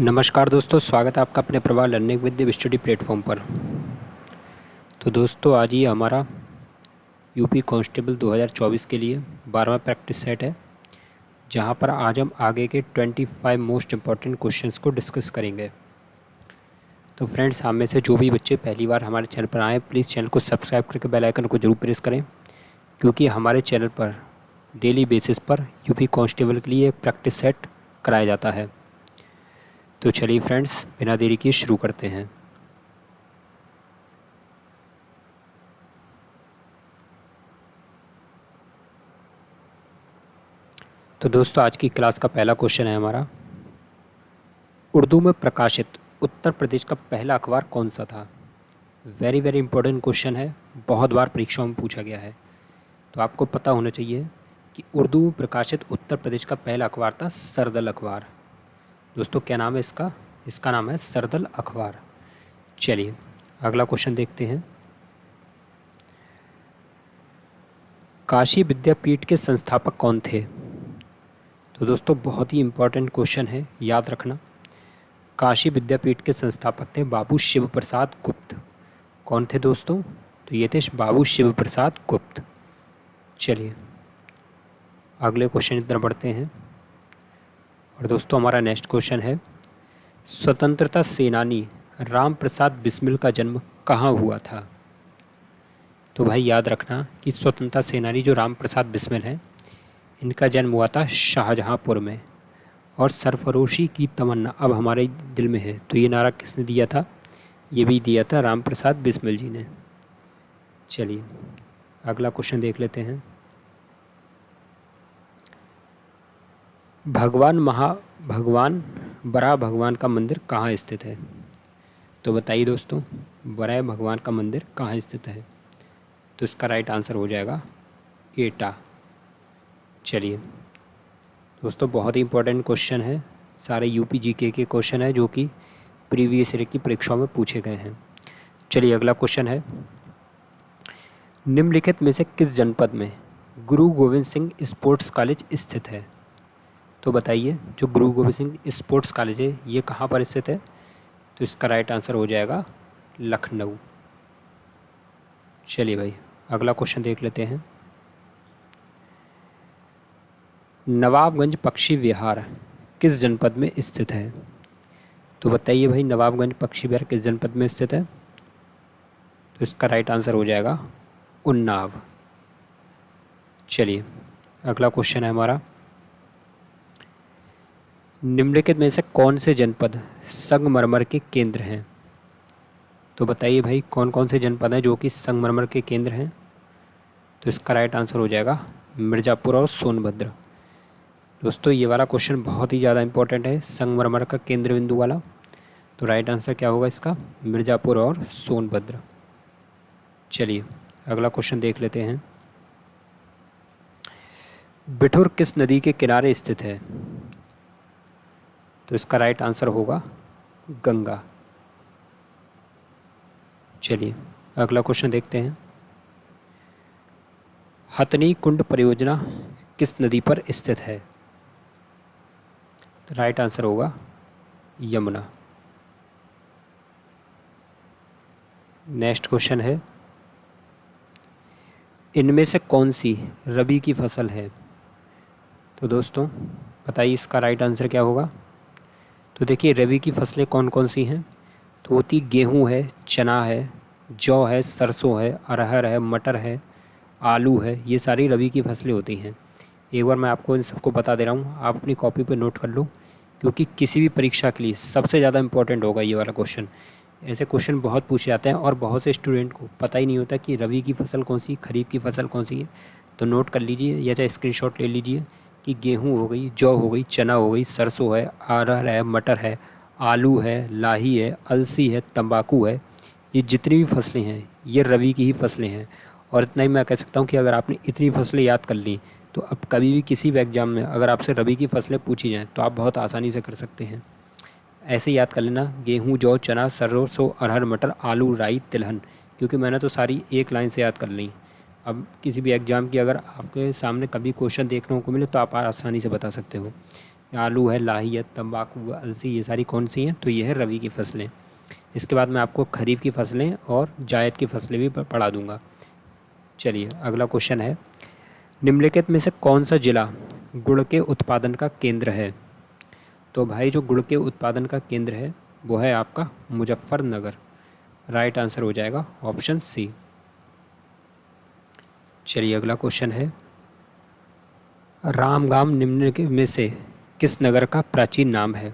नमस्कार दोस्तों, स्वागत है आपका अपने प्रवाह learning with the study platform पर। तो दोस्तों, आज ही हमारा यूपी कांस्टेबल 2024 के लिए 12वां प्रैक्टिस सेट है, जहां पर आज हम आगे के 25 मोस्ट इम्पॉर्टेंट क्वेश्चंस को डिस्कस करेंगे। तो फ्रेंड्स, हम में से जो भी बच्चे पहली बार हमारे चैनल पर आए, प्लीज़ चैनल को सब्सक्राइब करके बेल आइकन को जरूर प्रेस करें, क्योंकि हमारे चैनल पर डेली बेसिस पर यूपी कांस्टेबल के लिए एक प्रैक्टिस सेट कराया जाता है। तो चलिए फ्रेंड्स, बिना देरी किए शुरू करते हैं। तो दोस्तों, आज की क्लास का पहला क्वेश्चन है हमारा, उर्दू में प्रकाशित उत्तर प्रदेश का पहला अखबार कौन सा था। वेरी वेरी इंपॉर्टेंट क्वेश्चन है, बहुत बार परीक्षाओं में पूछा गया है। तो आपको पता होना चाहिए कि उर्दू में प्रकाशित उत्तर प्रदेश का पहला अखबार था सरदल अखबार। दोस्तों, क्या नाम है इसका? इसका नाम है सरदल अखबार। चलिए अगला क्वेश्चन देखते हैं। काशी विद्यापीठ के संस्थापक कौन थे? तो दोस्तों, बहुत ही इम्पोर्टेंट क्वेश्चन है, याद रखना। काशी विद्यापीठ के संस्थापक थे बाबू शिव प्रसाद गुप्त। कौन थे दोस्तों? तो ये थे बाबू शिव प्रसाद गुप्त। चलिए अगले क्वेश्चन की तरफ बढ़ते हैं। और दोस्तों, हमारा नेक्स्ट क्वेश्चन है, स्वतंत्रता सेनानी राम प्रसाद बिस्मिल का जन्म कहाँ हुआ था? तो भाई याद रखना कि स्वतंत्रता सेनानी जो राम प्रसाद बिस्मिल हैं, इनका जन्म हुआ था शाहजहाँपुर में। और सरफरोशी की तमन्ना अब हमारे दिल में है, तो ये नारा किसने दिया था? ये भी दिया था राम प्रसाद बिस्मिल जी ने। चलिए अगला क्वेश्चन देख लेते हैं। भगवान बराह भगवान का मंदिर कहाँ स्थित है? तो बताइए दोस्तों, बराह भगवान का मंदिर कहाँ स्थित है? तो इसका राइट आंसर हो जाएगा एटा। चलिए दोस्तों, बहुत ही इंपॉर्टेंट क्वेश्चन है, सारे यूपी जीके के क्वेश्चन है जो कि प्रीवियस ईयर की परीक्षाओं में पूछे गए हैं। चलिए अगला क्वेश्चन है, निम्नलिखित में से किस जनपद में गुरु गोविंद सिंह स्पोर्ट्स कॉलेज स्थित है? तो बताइए, जो गुरु गोविंद सिंह स्पोर्ट्स कॉलेज है, ये कहाँ पर स्थित है? तो इसका राइट आंसर हो जाएगा लखनऊ। चलिए भाई अगला क्वेश्चन देख लेते हैं। नवाबगंज पक्षी विहार किस जनपद में स्थित है? तो बताइए भाई, नवाबगंज पक्षी विहार किस जनपद में स्थित है? तो इसका राइट आंसर हो जाएगा उन्नाव। चलिए अगला क्वेश्चन है हमारा, निम्नलिखित में से कौन से जनपद संगमरमर के केंद्र हैं? तो बताइए भाई, कौन कौन से जनपद हैं जो कि संगमरमर के केंद्र हैं? तो इसका राइट आंसर हो जाएगा मिर्ज़ापुर और सोनभद्र। दोस्तों, ये वाला क्वेश्चन बहुत ही ज़्यादा इंपॉर्टेंट है, संगमरमर का केंद्र बिंदु वाला। तो राइट आंसर क्या होगा इसका? मिर्ज़ापुर और सोनभद्र। चलिए अगला क्वेश्चन देख लेते हैं। बिठुर किस नदी के किनारे स्थित है? तो इसका राइट आंसर होगा गंगा। चलिए अगला क्वेश्चन देखते हैं। हथनी कुंड परियोजना किस नदी पर स्थित है? तो राइट आंसर होगा यमुना। नेक्स्ट क्वेश्चन है, इनमें से कौन सी रबी की फसल है? तो दोस्तों बताइए, इसका राइट आंसर क्या होगा? तो देखिए, रबी की फसलें कौन कौन सी हैं? तो होती गेहूँ है, चना है, जौ है, सरसों है, अरहर है, मटर है, आलू है। ये सारी रबी की फसलें होती हैं। एक बार मैं आपको इन सबको बता दे रहा हूँ, आप अपनी कॉपी पे नोट कर लो, क्योंकि किसी भी परीक्षा के लिए सबसे ज़्यादा इंपॉर्टेंट होगा ये वाला क्वेश्चन। ऐसे क्वेश्चन बहुत पूछे जाते हैं और बहुत से स्टूडेंट को पता ही नहीं होता कि रबी की फ़सल कौन सी, खरीफ की फ़सल कौन सी है। तो नोट कर लीजिए या चाहे स्क्रीनशॉट ले लीजिए कि गेहूँ हो गई, जौ हो गई, चना हो गई, सरसों है, अरहर है, मटर है, आलू है, लाही है, अलसी है, तंबाकू है। ये जितनी भी फसलें हैं ये रबी की ही फसलें हैं। और इतना ही मैं कह सकता हूँ कि अगर आपने इतनी फसलें याद कर ली, तो अब कभी भी किसी भी एग्ज़ाम में अगर आपसे रबी की फसलें पूछी जाएँ तो आप बहुत आसानी से कर सकते हैं। ऐसे याद कर लेना, गेहूँ, जौ, चना, सरसों, अरहर, मटर, आलू, राई, तिलहन, क्योंकि मैंने तो सारी एक लाइन से याद कर ली। अब किसी भी एग्ज़ाम की अगर आपके सामने कभी क्वेश्चन देखने को मिले तो आप आसानी से बता सकते हो। आलू है, लाही है, तंबाकू, अलसी, ये सारी कौन सी हैं? तो ये है रबी की फसलें। इसके बाद मैं आपको खरीफ की फसलें और जायद की फसलें भी पढ़ा दूंगा। चलिए अगला क्वेश्चन है, निम्नलिखित में से कौन सा जिला गुड़ के उत्पादन का केंद्र है? तो भाई जो गुड़ के उत्पादन का केंद्र है वो है आपका मुजफ्फरनगर। राइट आंसर हो जाएगा ऑप्शन सी। चलिए अगला क्वेश्चन है, रामगाम निम्न में से किस नगर का प्राचीन नाम है?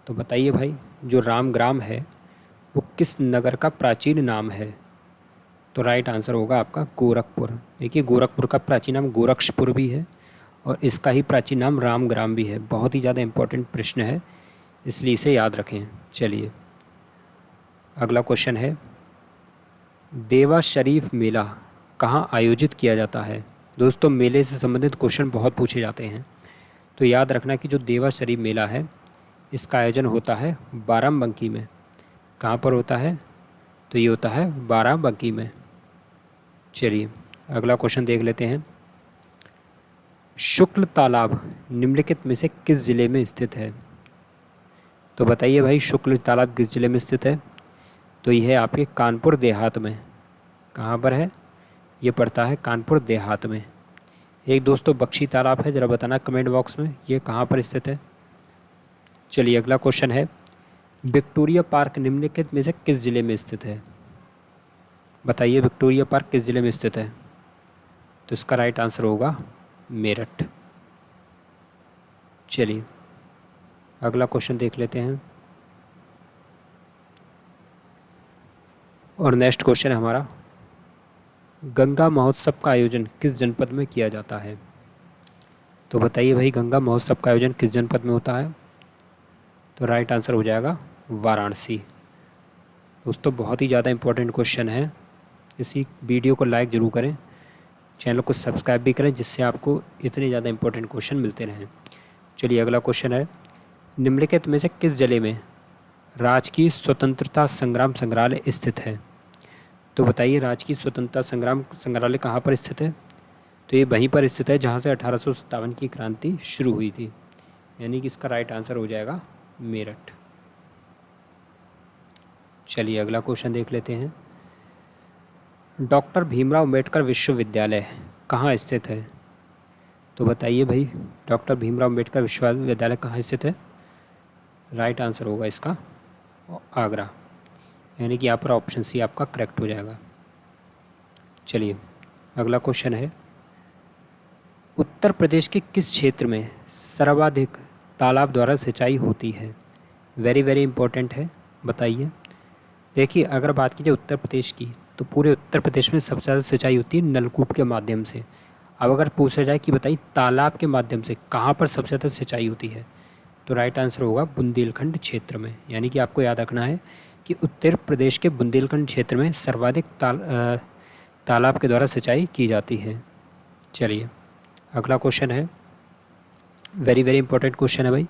तो बताइए भाई, जो रामग्राम है वो किस नगर का प्राचीन नाम है? तो राइट आंसर होगा आपका गोरखपुर। देखिए गोरखपुर का प्राचीन नाम गोरक्षपुर भी है और इसका ही प्राचीन नाम रामग्राम भी है। बहुत ही ज़्यादा इम्पोर्टेंट प्रश्न है, इसलिए इसे याद रखें। चलिए अगला क्वेश्चन है, देवा शरीफ मेला कहाँ आयोजित किया जाता है? दोस्तों मेले से संबंधित क्वेश्चन बहुत पूछे जाते हैं, तो याद रखना कि जो देवा शरीफ मेला है इसका आयोजन होता है बाराबंकी में। कहाँ पर होता है? तो ये होता है बाराबंकी में। चलिए अगला क्वेश्चन देख लेते हैं, शुक्ल तालाब निम्नलिखित में से किस ज़िले में स्थित है? तो बताइए भाई शुक्ल तालाब किस ज़िले में स्थित है? तो यह है आपके कानपुर देहात में। कहाँ पर है? ये पड़ता है कानपुर देहात में। एक दोस्तों बख्शी तालाब है, ज़रा बताना कमेंट बॉक्स में ये कहाँ पर स्थित है। चलिए अगला क्वेश्चन है, विक्टोरिया पार्क निम्नलिखित में से किस ज़िले में स्थित है? बताइए विक्टोरिया पार्क किस ज़िले में स्थित है? तो इसका राइट आंसर होगा मेरठ। चलिए अगला क्वेश्चन देख लेते हैं, और नेक्स्ट क्वेश्चन है हमारा, गंगा महोत्सव का आयोजन किस जनपद में किया जाता है? तो बताइए भाई गंगा महोत्सव का आयोजन किस जनपद में होता है? तो राइट आंसर हो जाएगा वाराणसी। दोस्तों बहुत ही ज़्यादा इम्पोर्टेंट क्वेश्चन है, इसी वीडियो को लाइक ज़रूर करें, चैनल को सब्सक्राइब भी करें, जिससे आपको इतने ज़्यादा इम्पोर्टेंट क्वेश्चन मिलते रहें। चलिए अगला क्वेश्चन है, निम्नलिखित में से किस जिले में राजकीय स्वतंत्रता संग्राम संग्रहालय स्थित है? तो बताइए राजकीय स्वतंत्रता संग्राम संग्रहालय कहाँ पर स्थित है? तो ये वहीं पर स्थित है जहाँ से 1857 की क्रांति शुरू हुई थी, यानी कि इसका राइट आंसर हो जाएगा मेरठ। चलिए अगला क्वेश्चन देख लेते हैं, डॉक्टर भीमराव अम्बेडकर विश्वविद्यालय कहाँ स्थित है? तो बताइए भाई डॉक्टर भीमराव अम्बेडकर विश्वविद्यालय कहाँ स्थित है? राइट आंसर होगा इसका आगरा, यानी कि यहाँ पर ऑप्शन सी आपका करेक्ट हो जाएगा। चलिए अगला क्वेश्चन है, उत्तर प्रदेश के किस क्षेत्र में सर्वाधिक तालाब द्वारा सिंचाई होती है? वेरी वेरी इंपॉर्टेंट है, बताइए। देखिए अगर बात की जाए उत्तर प्रदेश की, तो पूरे उत्तर प्रदेश में सबसे ज़्यादा सिंचाई होती है नलकूप के माध्यम से। अब अगर पूछा जाए कि बताइए तालाब के माध्यम से कहाँ पर सबसे ज़्यादा सिंचाई होती है, तो राइट आंसर होगा बुंदेलखंड क्षेत्र में। यानी कि आपको याद रखना है कि उत्तर प्रदेश के बुंदेलखंड क्षेत्र में सर्वाधिक तालाब के द्वारा सिंचाई की जाती है। चलिए अगला क्वेश्चन है, वेरी वेरी इंपॉर्टेंट क्वेश्चन है भाई,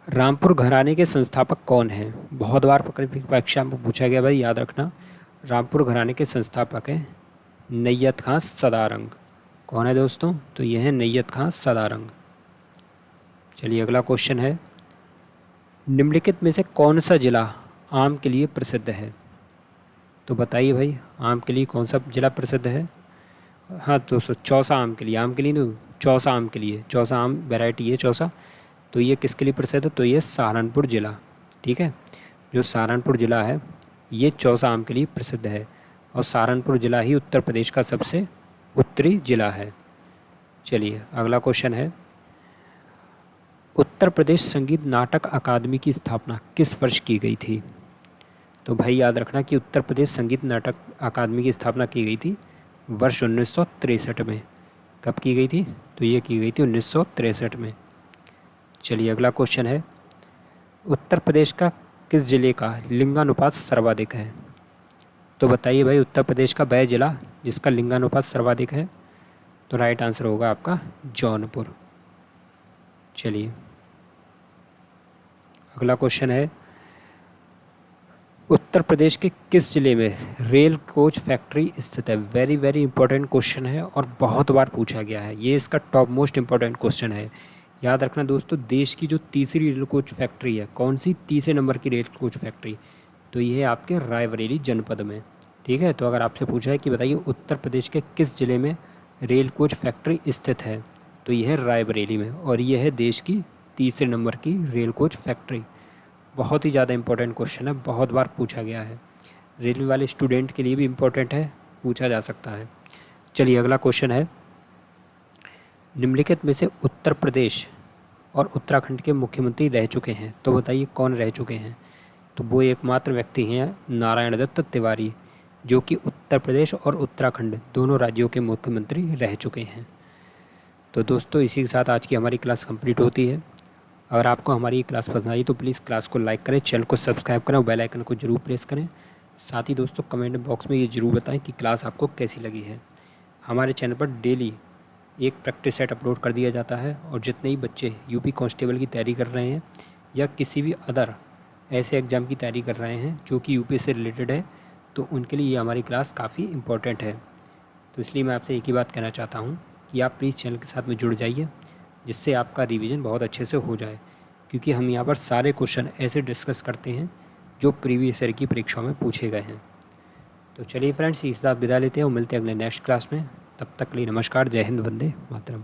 रामपुर घराने के संस्थापक कौन हैं? बहुत बार परीक्षा में पूछा गया भाई, याद रखना। रामपुर घराने के संस्थापक हैं नैयत खां सदारंग। कौन है दोस्तों? तो ये है नैयत खां सदारंग। चलिए अगला क्वेश्चन है, निम्नलिखित में से कौन सा जिला आम के लिए प्रसिद्ध है? तो बताइए भाई आम के लिए कौन सा जिला प्रसिद्ध है? हाँ दोस्तों चौसा आम के लिए नहीं, चौसा आम के लिए, चौसा आम वैरायटी है चौसा। तो ये किसके लिए प्रसिद्ध है? तो ये सहारनपुर ज़िला, ठीक है, जो सहारनपुर ज़िला है ये चौसा आम के लिए प्रसिद्ध है, और सहारनपुर ज़िला ही उत्तर प्रदेश का सबसे उत्तरी ज़िला है। चलिए अगला क्वेश्चन है, उत्तर प्रदेश संगीत नाटक अकादमी की स्थापना किस वर्ष की गई थी? तो भाई याद रखना कि उत्तर प्रदेश संगीत नाटक अकादमी की स्थापना की गई थी वर्ष 1963 में। कब की गई थी? तो ये की गई थी 1963 में। चलिए अगला क्वेश्चन है, उत्तर प्रदेश का किस ज़िले का लिंगानुपात सर्वाधिक है? तो बताइए भाई उत्तर प्रदेश का वह ज़िला जिसका लिंगानुपात सर्वाधिक है? तो राइट आंसर होगा आपका जौनपुर। चलिए अगला क्वेश्चन है, उत्तर प्रदेश के किस ज़िले में रेल कोच फैक्ट्री स्थित है? वेरी वेरी इंपॉर्टेंट क्वेश्चन है और बहुत बार पूछा गया है, ये इसका टॉप मोस्ट इम्पॉर्टेंट क्वेश्चन है याद रखना दोस्तों, देश की जो तीसरी रेल कोच फैक्ट्री है, कौन सी, तीसरे नंबर की रेल कोच फैक्ट्री, तो ये है आपके रायबरेली जनपद में। ठीक है, तो अगर आपसे पूछा है कि बताइए उत्तर प्रदेश के किस ज़िले में रेल कोच फैक्ट्री स्थित है, तो यह है रायबरेली में, और यह है देश की तीसरे नंबर की रेल कोच फैक्ट्री। बहुत ही ज़्यादा इंपॉर्टेंट क्वेश्चन है, बहुत बार पूछा गया है, रेलवे वाले स्टूडेंट के लिए भी इम्पोर्टेंट है, पूछा जा सकता है। चलिए अगला क्वेश्चन है, निम्नलिखित में से उत्तर प्रदेश और उत्तराखंड के मुख्यमंत्री रह चुके हैं, तो बताइए कौन रह चुके हैं। तो वो एकमात्र व्यक्ति हैं नारायण दत्त तिवारी, जो कि उत्तर प्रदेश और उत्तराखंड दोनों राज्यों के मुख्यमंत्री रह चुके हैं। तो दोस्तों इसी के साथ आज की हमारी क्लास कंप्लीट होती है। अगर आपको हमारी क्लास पसंद आई तो प्लीज़ क्लास को लाइक करें, चैनल को सब्सक्राइब करें और बेल आइकन को जरूर प्रेस करें। साथ ही दोस्तों कमेंट बॉक्स में ये ज़रूर बताएं कि क्लास आपको कैसी लगी है। हमारे चैनल पर डेली एक प्रैक्टिस सेट अपलोड कर दिया जाता है, और जितने ही बच्चे यूपी कांस्टेबल की तैयारी कर रहे हैं या किसी भी अदर ऐसे एग्ज़ाम की तैयारी कर रहे हैं जो कि यूपी से रिलेटेड है, तो उनके लिए ये हमारी क्लास काफ़ी इम्पोर्टेंट है। तो इसलिए मैं आपसे एक ही बात कहना चाहता हूँ कि आप प्लीज़ चैनल के साथ में जुड़ जाइए, जिससे आपका रिवीजन बहुत अच्छे से हो जाए, क्योंकि हम यहाँ पर सारे क्वेश्चन ऐसे डिस्कस करते हैं जो प्रीवियस ईयर की परीक्षाओं में पूछे गए हैं। तो चलिए फ्रेंड्स, इस साथ विदा लेते हैं और मिलते हैं अगले नेक्स्ट क्लास में। तब तक के लिए नमस्कार, जय हिंद, वंदे मातरम।